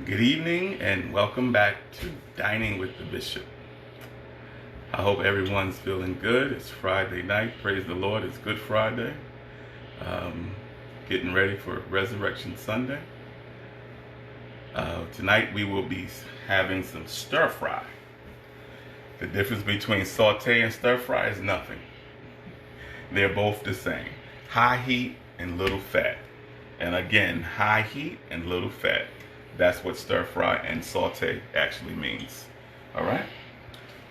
Good evening and welcome back to Dining with the Bishop. I hope everyone's feeling good. It's Friday night. Praise the Lord. It's Good Friday. Getting ready for Resurrection Sunday. Tonight we will be having some stir fry. The difference between saute and stir fry is nothing. They're both the same. High heat and little fat. And again, high heat and little fat. That's what stir fry and saute actually means. All right.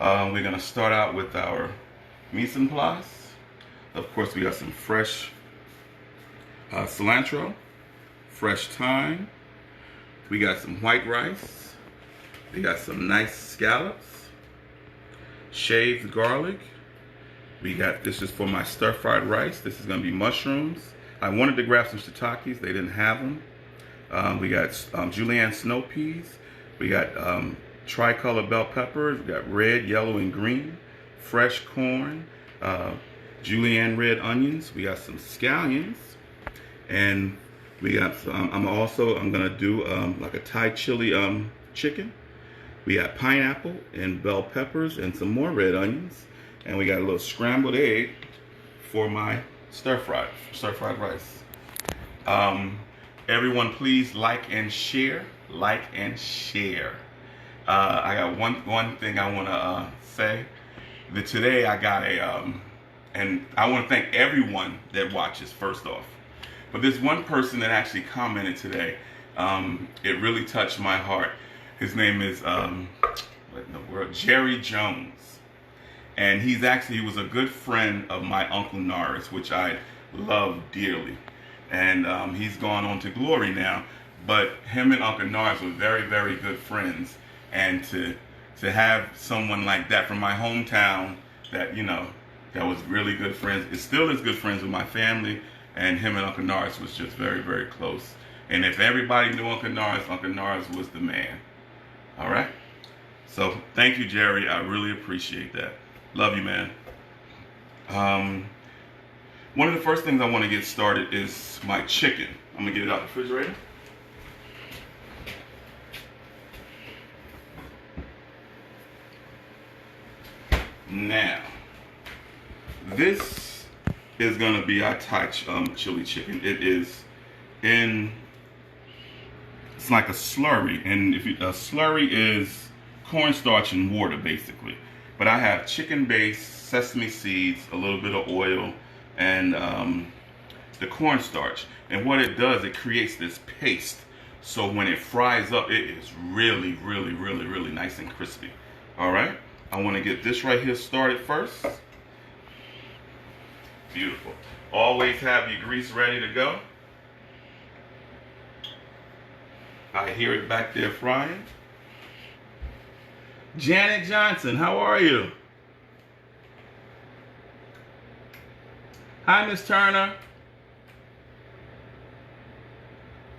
We're gonna start out with our mise en place. Of course, we got some fresh cilantro, fresh thyme. We got some white rice. We got some nice scallops, shaved garlic. We got, this is for my stir fried rice. This is gonna be mushrooms. I wanted to grab some shiitakes. They didn't have them. We got julienne snow peas. We got tricolor bell peppers. We got red, yellow, and green. Fresh corn. Julienne red onions. We got some scallions. And we got some, I'm gonna do like a Thai chili chicken. We got pineapple and bell peppers and some more red onions. And we got a little scrambled egg for my stir fried rice. Everyone, please like and share. Like and share. I got one thing I want to say. That today I got and I want to thank everyone that watches first off. But there's one person that actually commented today. It really touched my heart. His name is what in the world? Jerry Jones, and he was a good friend of my Uncle Norris, which I love dearly. And he's gone on to glory now, but him and Uncle Norris were very, very good friends. And to have someone like that from my hometown that, that was really good friends, it still is good friends with my family, and him and Uncle Norris was just very, very close. And if everybody knew Uncle Norris was the man. All right? So thank you, Jerry. I really appreciate that. Love you, man. One of the first things I want to get started is my chicken. I'm going to get it out the refrigerator. Now, this is going to be our Thai chili chicken. It's like a slurry. And a slurry is cornstarch and water, basically. But I have chicken base, sesame seeds, a little bit of oil, and the cornstarch. And what it does, it creates this paste. So when it fries up, it is really, really, really, really nice and crispy. All right. I want to get this right here started first. Beautiful. Always have your grease ready to go. I hear it back there frying. Janet Johnson, how are you? Hi, Miss Turner.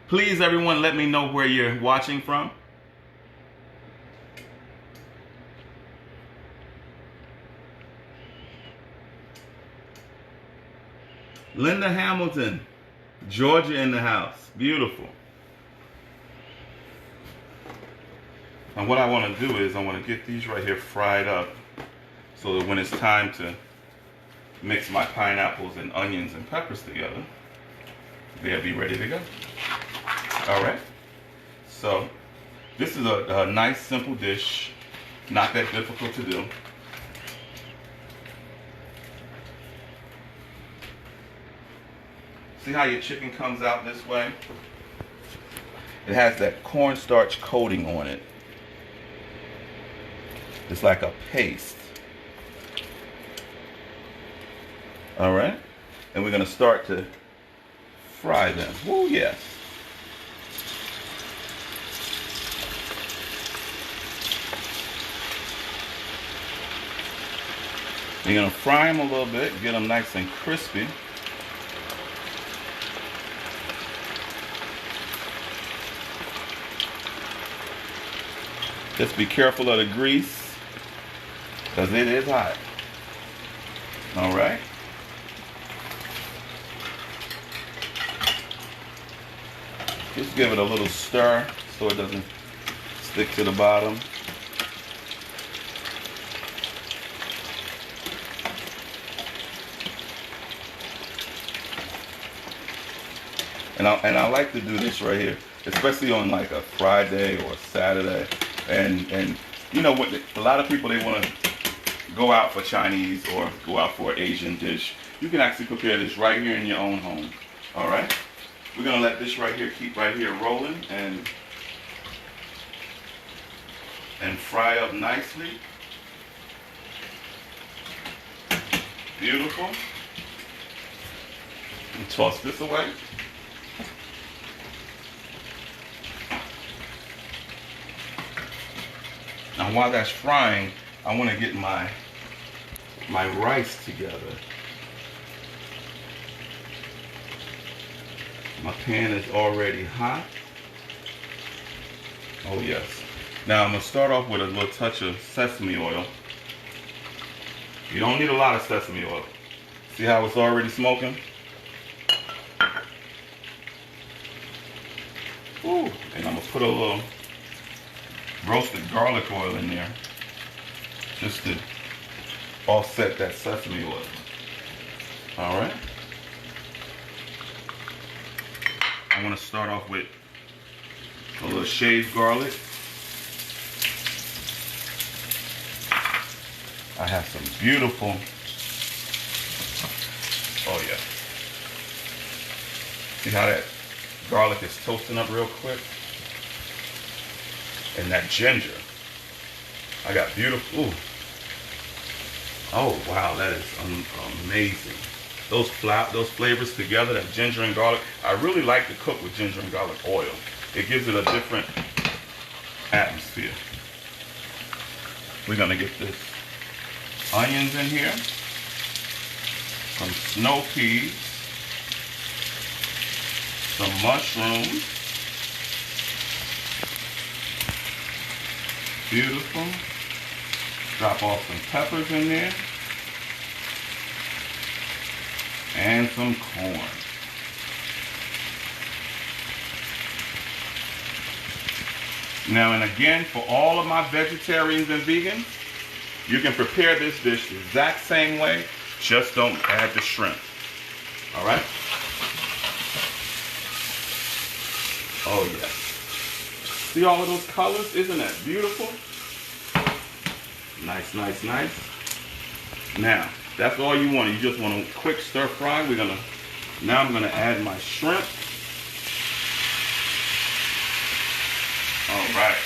Please, everyone, let me know where you're watching from. Linda Hamilton, Georgia in the house. Beautiful. And what I want to do is I want to get these right here fried up so that when it's time to mix my pineapples and onions and peppers together, they'll be ready to go. All right. So this is a nice, simple dish, not that difficult to do. See how your chicken comes out this way? It has that cornstarch coating on it. It's like a paste. All right, and we're gonna start to fry them. Oh yes. You're gonna fry them a little bit, get them nice and crispy. Just be careful of the grease, because it is hot. All right. Just give it a little stir so it doesn't Stick to the bottom. And I like to do this right here, especially on like a Friday or a Saturday. And you know what? A lot of people, they want to go out for Chinese or go out for an Asian dish. You can actually prepare this right here in your own home. All right. We're gonna let this right here keep right here rolling and fry up nicely. Beautiful. And toss this away. Now while that's frying, I want to get my rice together. My pan is already hot. Oh yes. Now I'm going to start off with a little touch of sesame oil. You don't need a lot of sesame oil. See how it's already smoking? Ooh, and I'm going to put a little roasted garlic oil in there just to offset that sesame oil. All right. I want to start off with a little shaved garlic. I have some beautiful, oh yeah. See how that garlic is toasting up real quick? And that ginger. I got beautiful, ooh. Oh wow, that is amazing. Those flavors together, that ginger and garlic. I really like to cook with ginger and garlic oil. It gives it a different atmosphere. We're gonna get this onions in here, some snow peas, some mushrooms. Beautiful. Drop off some peppers in there. And some corn. Now and again, for all of my vegetarians and vegans, you can prepare this dish the exact same way, just don't add the shrimp. All right? Oh yes. See all of those colors? Isn't that beautiful? Nice, nice, nice. Now, that's all you want. You just want a quick stir fry. Now I'm gonna add my shrimp. All right.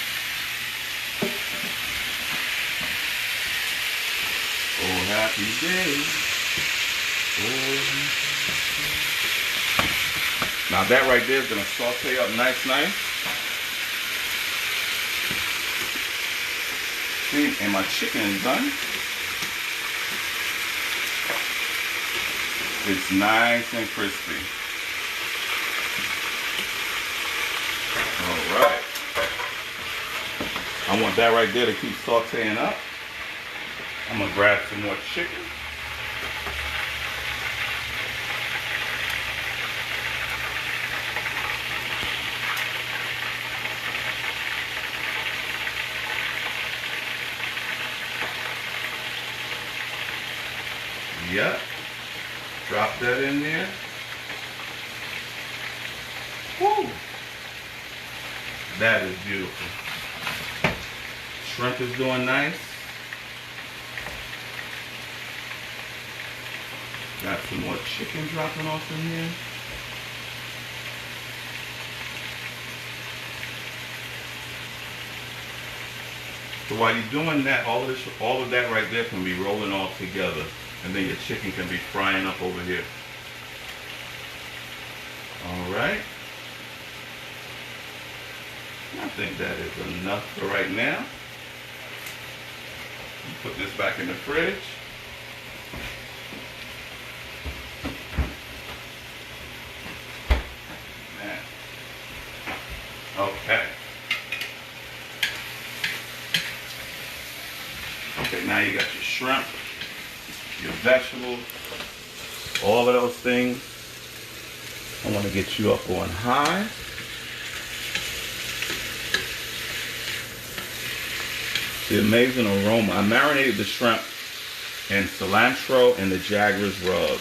Oh, happy day. Oh. Now that right there is gonna saute up nice. See, and my chicken is done. It's nice and crispy. All right. I want that right there to keep sauteing up. I'm gonna grab some more chicken. Yep. Drop that in there. Woo! That is beautiful. Shrimp is doing nice. Got some more chicken dropping off in here. So while you're doing that, all of that right there can be rolling all together. And then your chicken can be frying up over here. All right. I think that is enough for right now. Put this back in the fridge. Okay. Okay, now you got your shrimp, your vegetables, all of those things. I want to get you up on high. the amazing aroma. I marinated the shrimp in cilantro and the Jaggers rub.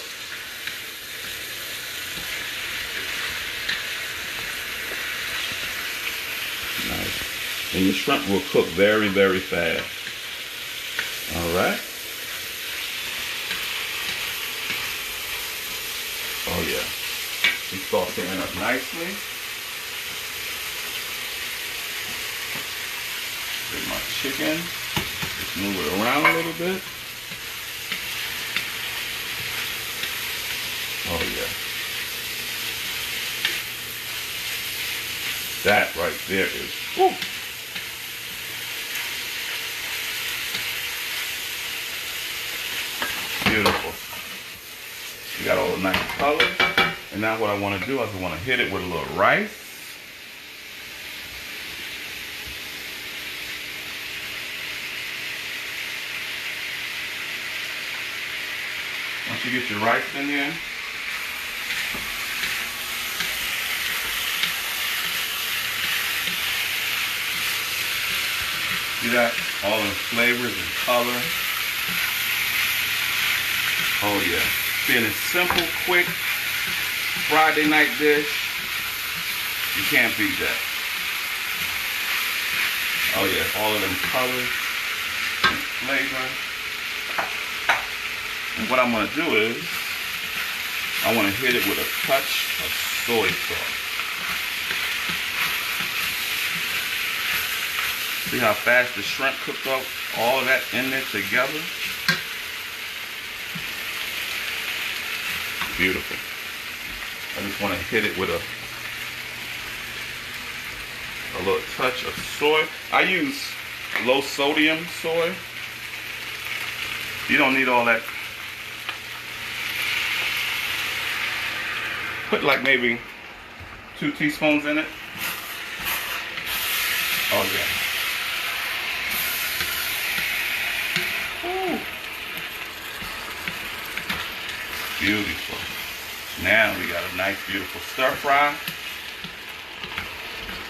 Nice. And your shrimp will cook very, very fast. All right. Oh yeah. It's sauteing up nicely. Get my chicken. Just move it around a little bit. Oh yeah. That right there is whew. Beautiful. You got all the nice colors. And now what I want to do is I want to hit it with a little rice. Once you get your rice in there, see that? All the flavors and color. Oh yeah. Being a simple, quick Friday night dish, you can't beat that. Oh yeah, all of them colors and flavor. And what I'm going to do is, I want to hit it with a touch of soy sauce. See how fast the shrimp cooked up? All of that in there together. Beautiful. I just want to hit it with a little touch of soy. I use low sodium soy. You don't need all that. Put like maybe 2 teaspoons in it. Oh yeah. Ooh. Beautiful. Now we got a nice beautiful stir fry.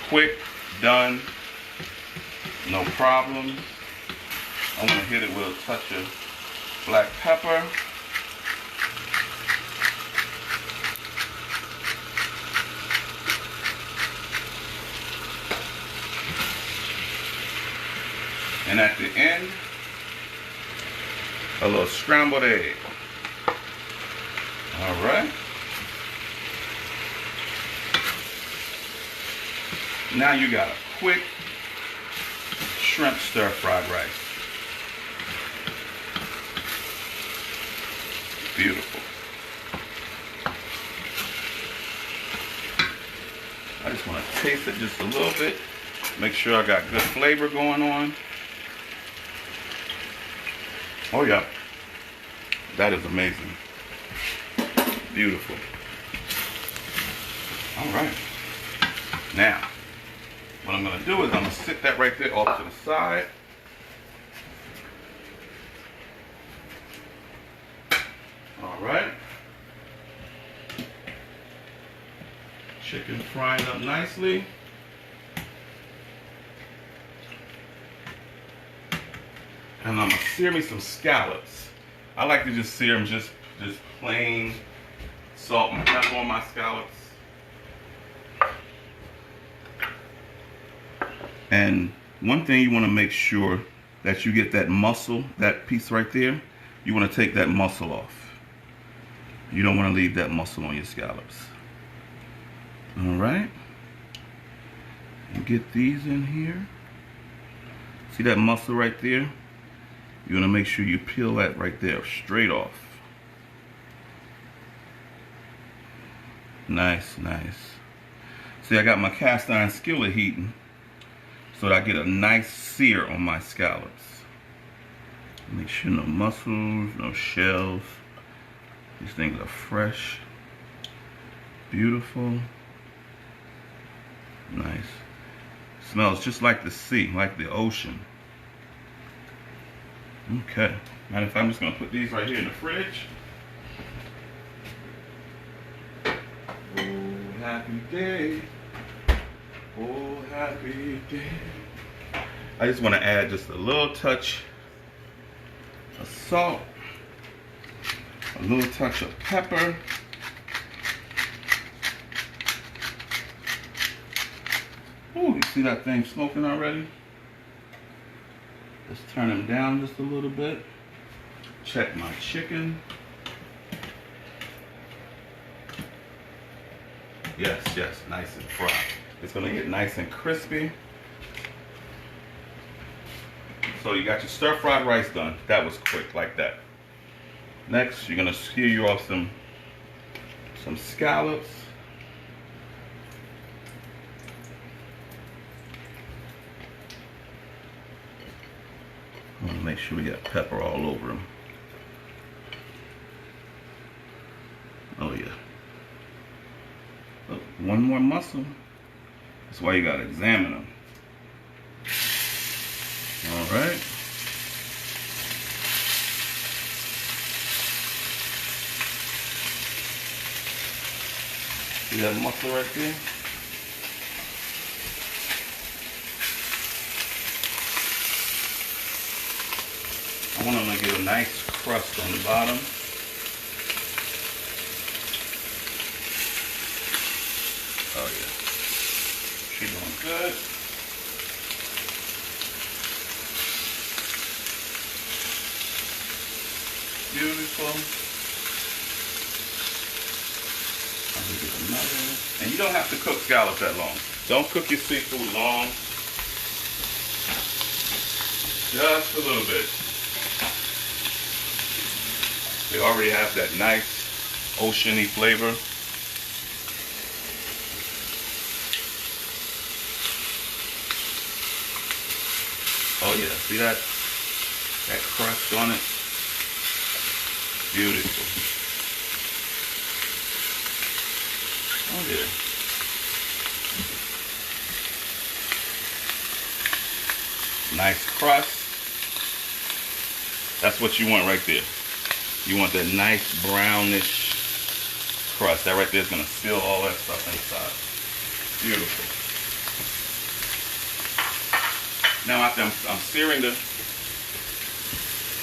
Quick, done, no problem. I'm gonna hit it with a touch of black pepper. And at the end, a little scrambled egg. All right. Now you got a quick shrimp stir-fried rice. Beautiful. I just want to taste it just a little bit. Make sure I got good flavor going on. Oh yeah. That is amazing. Beautiful. All right. Now, what I'm going to do is I'm going to sit that right there off to the side. All right. Chicken frying up nicely. And I'm going to sear me some scallops. I like to just sear them just plain salt and pepper on my scallops. And one thing you want to make sure that you get that muscle, that piece right there, you want to take that muscle off. You don't want to leave that muscle on your scallops. All right. And get these in here. See that muscle right there? You want to make sure you peel that right there straight off. Nice, nice. See, I got my cast iron skillet heating so that I get a nice sear on my scallops. Make sure no muscles, no shells. These things are fresh. Beautiful. Nice. Smells just like the sea, like the ocean. Okay. Matter of fact, I'm just going to put these right here in the fridge. Oh, happy day. Oh, happy day. I just want to add just a little touch of salt, a little touch of pepper. Ooh, you see that thing smoking already? Let's turn them down just a little bit. Check my chicken. Yes, yes, nice and fried. It's gonna get nice and crispy. So you got your stir-fried rice done. That was quick, like that. Next, you're gonna skewer you off some scallops. I'm gonna make sure we got pepper all over them. Oh yeah. Look, one more mussel. That's why you gotta examine them. All right. See that mussel right there? I want them to get a nice crust on the bottom. Oh yeah, she's doing good. Beautiful. I'm gonna get another. And you don't have to cook scallops that long. Don't cook your seafood long. Just a little bit. They already have that nice oceany flavor. Oh yeah, see that crust on it? Beautiful. Oh yeah. Nice crust. That's what you want right there. You want that nice brownish crust. That right there is gonna seal all that stuff inside. Beautiful. Now after I'm searing the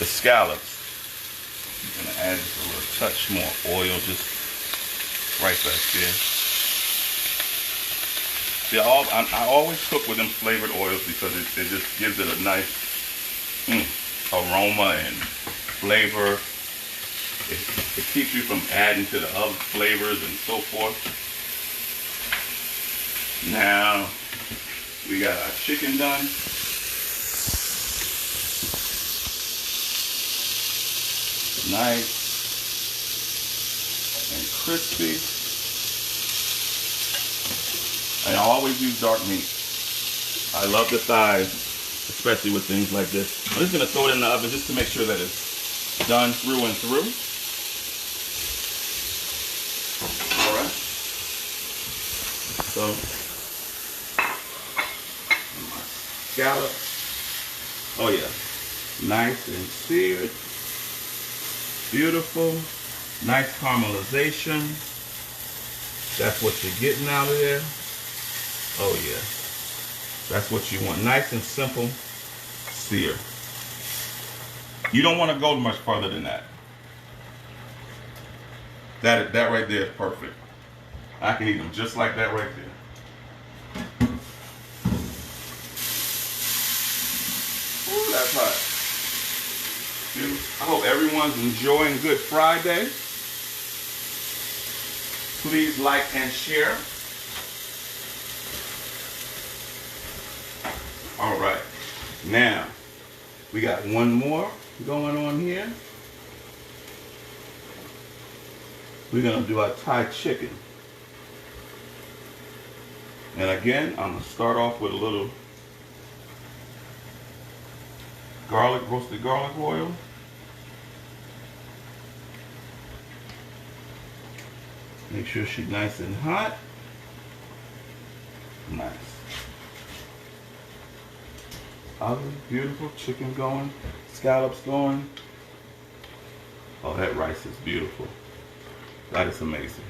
scallops, I'm gonna add just a little touch more oil, just right back there. See, I always cook with them flavored oils because it just gives it a nice aroma and flavor. It keeps you from adding to the other flavors and so forth. Now we got our chicken done. Nice and crispy. And I always use dark meat. I love the thighs, especially with things like this. I'm just gonna throw it in the oven just to make sure that it's done through and through. All right. So, my scallops. Oh yeah, nice and seared. Beautiful, nice caramelization. That's what you're getting out of there. Oh yeah, that's what you want. Nice and simple sear. You don't want to go much further than that. That right there is perfect. I can eat them just like that right there. Ooh, that's hot. I hope everyone's enjoying Good Friday. Please like and share. All right, now we got one more going on here. We're gonna do our Thai chicken. And again, I'm gonna start off with a little roasted garlic oil. Make sure she's nice and hot. Nice. Olive, beautiful. Chicken going. Scallops going. Oh, that rice is beautiful. That is amazing.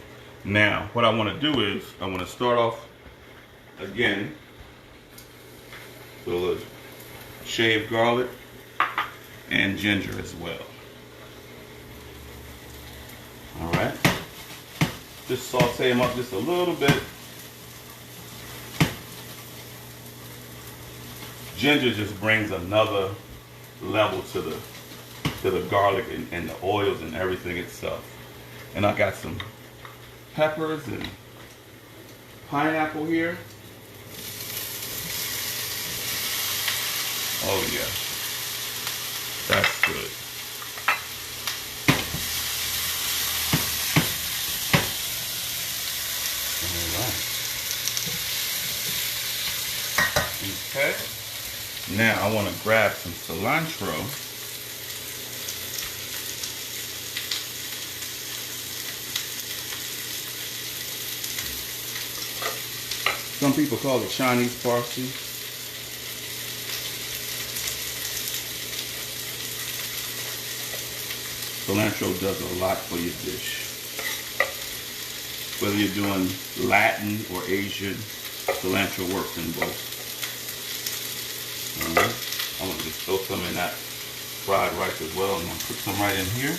Now, what I want to do is, I want to start off again with a little shaved garlic, and ginger as well. All right. Just saute them up just a little bit. Ginger just brings another level to the garlic and the oils and everything itself. And I got some peppers and pineapple here. Oh yeah, that's good. All right. Okay. Now I want to grab some cilantro. Some people call it Chinese parsley. Cilantro does a lot for your dish. Whether you're doing Latin or Asian, cilantro works in both. Alright, I'm going to just throw some in that fried rice as well, and I'm going to put some right in here.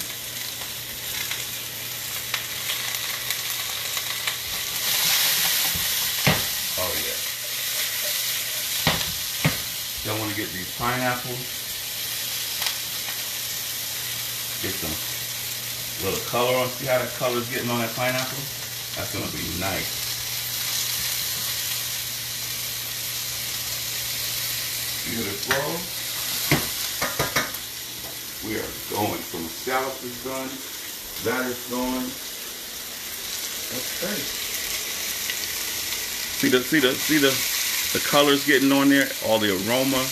Oh yeah. Y'all want to get these pineapples. Get some little color on. See how the color's getting on that pineapple? That's going to be nice. Beautiful. We are going. Some scallops is done. That is going. Okay. See the colors getting on there, all the aroma.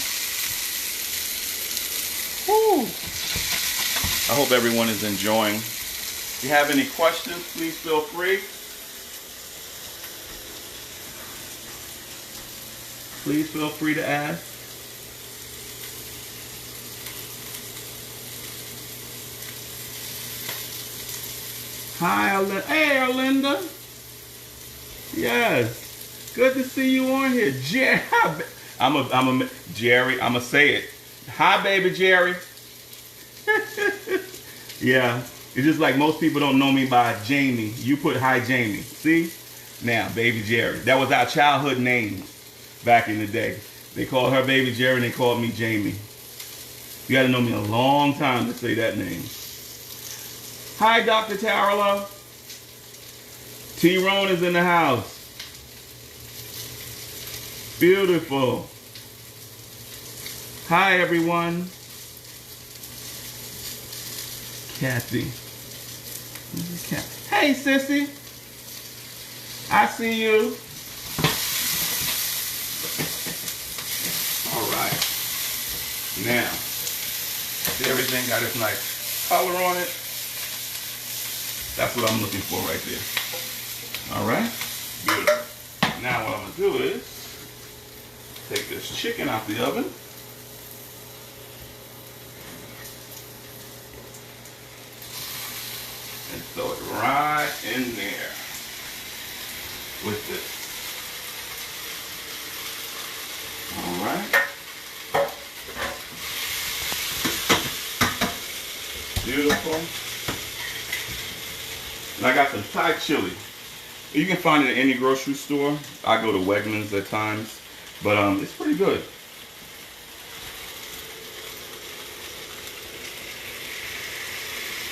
Woo! I hope everyone is enjoying. If you have any questions, please feel free. Please feel free to ask. Hi, hey, Arlinda. Yes. Good to see you on here. Jerry, Jerry, I'm going to say it. Hi, baby Jerry. Yeah. It's just like most people don't know me by Jamie. You put hi, Jamie. See? Now, baby Jerry. That was our childhood names back in the day. They called her baby Jerry and they called me Jamie. You got to know me a long time to say that name. Hi, Dr. Tarla. T-Rone is in the house. Beautiful. Hi, everyone. Kathy. Hey, sissy. I see you. All right. Now, see everything got its nice color on it. That's what I'm looking for right there. All right. Beautiful. Now what I'm going to do is take this chicken out the oven. And throw it right in there with this. All right. Beautiful. And I got some Thai chili. You can find it at any grocery store. I go to Wegmans at times, but it's pretty good.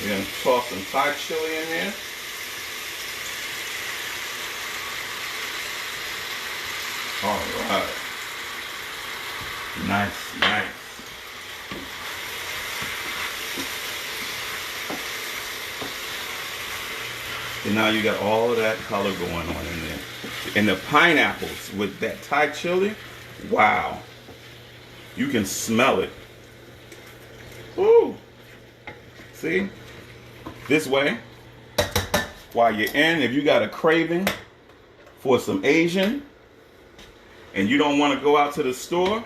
We're gonna toss some Thai chili in there. All right. Nice, nice. And now you got all of that color going on in there. And the pineapples with that Thai chili, wow. You can smell it. Ooh. See? This way, while you're in, if you got a craving for some Asian and you don't want to go out to the store,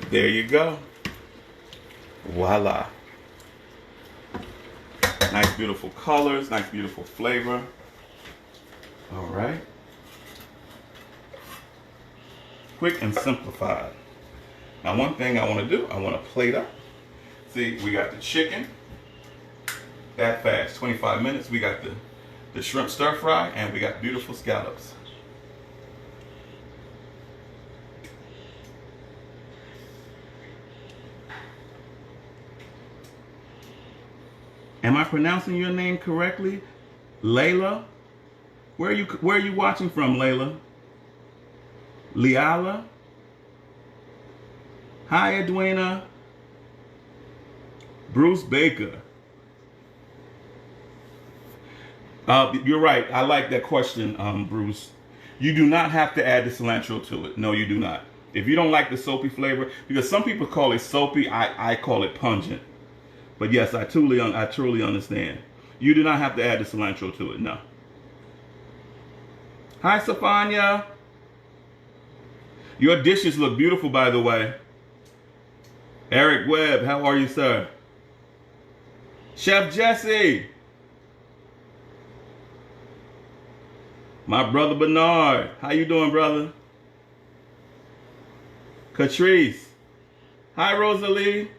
there you go. Voila. Nice, beautiful colors, nice, beautiful flavor. All right. Quick and simplified. Now one thing I want to do, I want to plate up. See, we got the chicken, that fast, 25 minutes. We got the shrimp stir fry, and we got beautiful scallops. Am I pronouncing your name correctly? Layla? Where are you watching from, Layla? Liala? Hi, Edwina. Bruce Baker. You're right. I like that question, Bruce. You do not have to add the cilantro to it. No, you do not. If you don't like the soapy flavor, because some people call it soapy, I call it pungent. But yes, I truly understand. You do not have to add the cilantro to it, no. Hi, Safanya. Your dishes look beautiful, by the way. Eric Webb, how are you, sir? Chef Jesse. My brother Bernard, how you doing, brother? Catrice. Hi, Rosalie.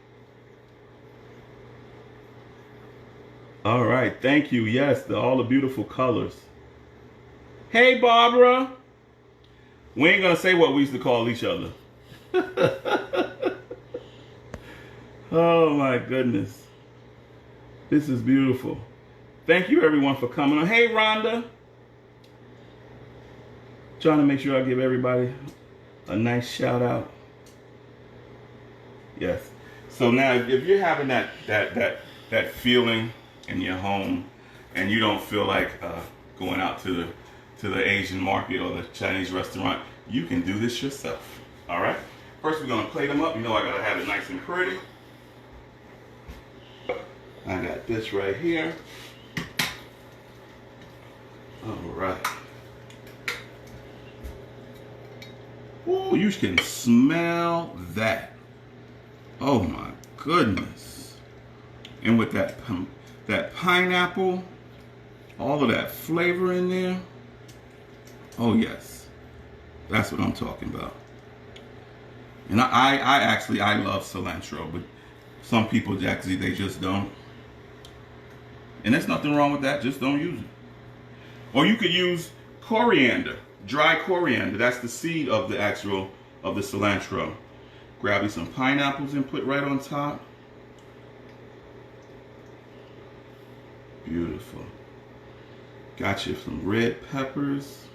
All right, thank you. Yes, all the beautiful colors. Hey, Barbara. We ain't gonna say what we used to call each other. Oh my goodness. This is beautiful. Thank you everyone for coming on. Hey, Rhonda. Trying to make sure I give everybody a nice shout out. Yes. So now if you're having that feeling in your home and you don't feel like going out to the Asian market or the Chinese restaurant, you can do this yourself. All right. First, we're gonna plate them up. You know I gotta have it nice and pretty. I got this right here. All right. Ooh, you can smell that. Oh my goodness. And with that pineapple, all of that flavor in there. Oh yes, that's what I'm talking about. And I love cilantro, but some people actually they just don't. And there's nothing wrong with that, just don't use it. Or you could use coriander, dry coriander. That's the seed of the cilantro. Grab you some pineapples and put right on top. Beautiful. Got you some red peppers.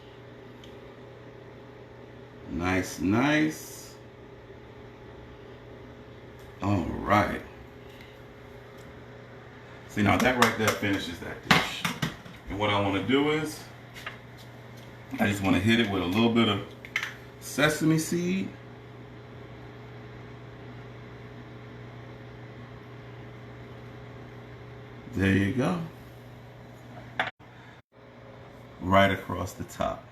Nice, nice. All right. See, now that right there finishes that dish. And what I want to do is, I just want to hit it with a little bit of sesame seed. There you go. Right across the top.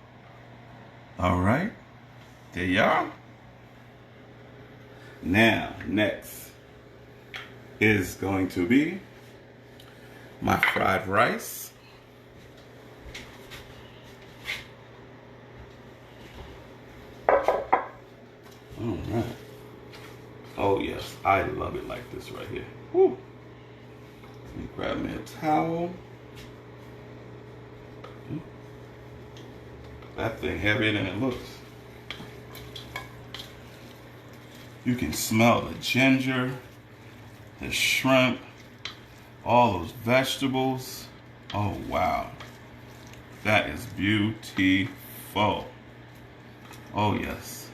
All right. There you are. Now, next is going to be my fried rice. All right. Oh yes, I love it like this right here. Woo. Let me grab me a towel. That thing heavier than it looks. You can smell the ginger, the shrimp, all those vegetables. Oh wow. That is beautiful. Oh yes.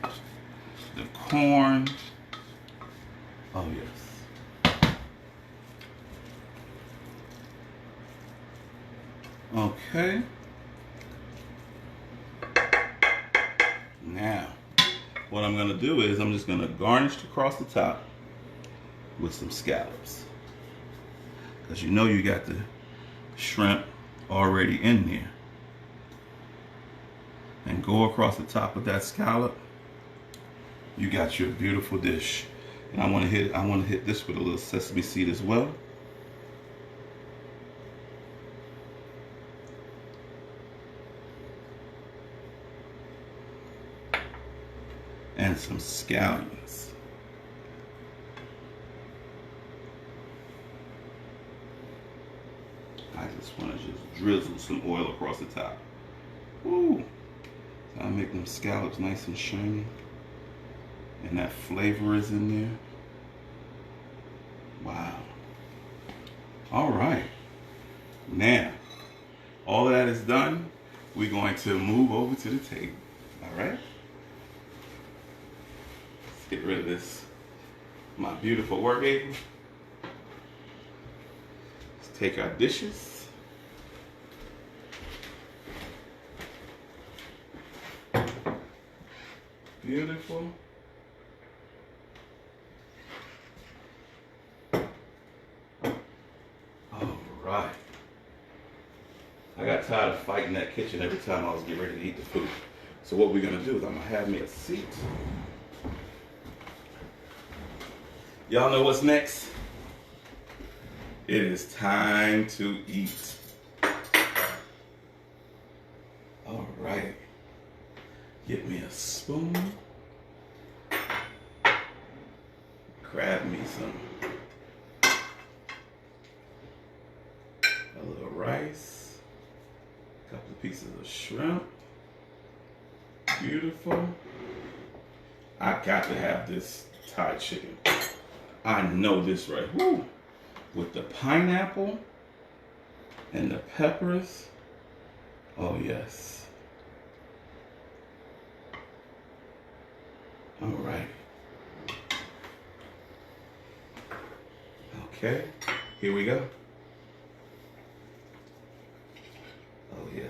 The corn. Oh yes. Okay. Now, what I'm going to do is I'm just going to garnish across the top with some scallops. Because you know you got the shrimp already in there. And go across the top of that scallop. You got your beautiful dish. And I want to hit this with a little sesame seed as well. and some scallions. I just want to just drizzle some oil across the top. Ooh. So I make them scallops nice and shiny. And that flavor is in there. Wow. All right. Now, all of that is done. We're going to move over to the table. All right. Let's get rid of this. My beautiful work apron. Let's take our dishes. Beautiful. All right. I got tired of fighting that kitchen every time I was getting ready to eat the food. So what we're gonna do is I'm gonna have me a seat. Y'all know what's next? It is time to eat. All right. Get me a spoon. Grab me a little rice. A couple of pieces of shrimp. Beautiful. I got to have this Thai chicken. I know this right. Woo. With the pineapple and the peppers. Oh yes. All right. Okay, here we go. Oh yeah.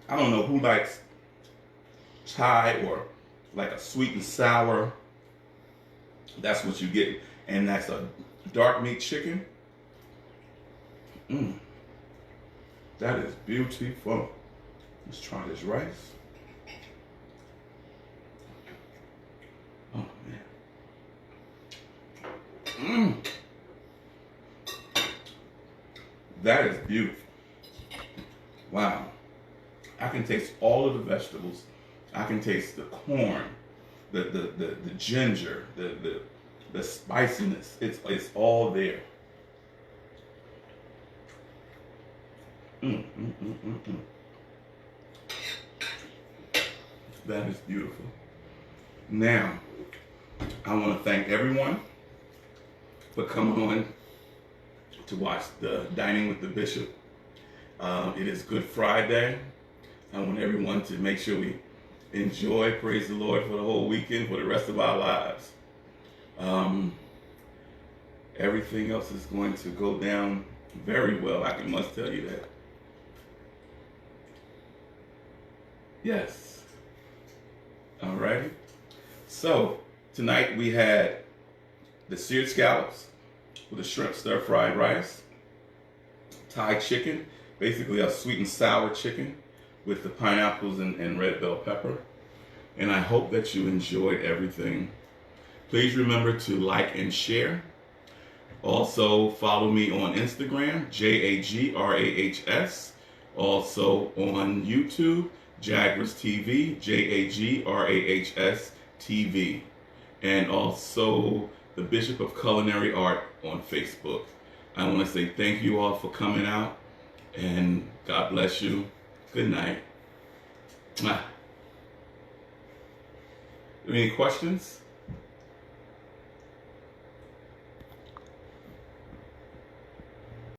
I don't know who likes Thai or like a sweet and sour. That's what you get. And that's a dark meat chicken. That is beautiful. Let's try this rice. Oh man. That is beautiful. Wow. I can taste all of the vegetables. I can taste the corn, the ginger, the spiciness. It's all there. That is beautiful. Now, I want to thank everyone for coming on to watch the Dining with the Bishop. It is Good Friday. I want everyone to make sure we enjoy, praise the Lord, for the whole weekend, for the rest of our lives. Everything else is going to go down very well. I must tell you that. Yes. All righty. So tonight we had the seared scallops with a shrimp stir-fried rice, Tai chicken, basically a sweet and sour chicken with the pineapples and red bell pepper. And I hope that you enjoyed everything. Please remember to like and share. Also follow me on Instagram, JAGRAHS. Also on YouTube, Jagras TV, JAGRAHS TV. And also the Bishop of Culinary Art on Facebook. I want to say thank you all for coming out, and God bless you. Good night. Any questions?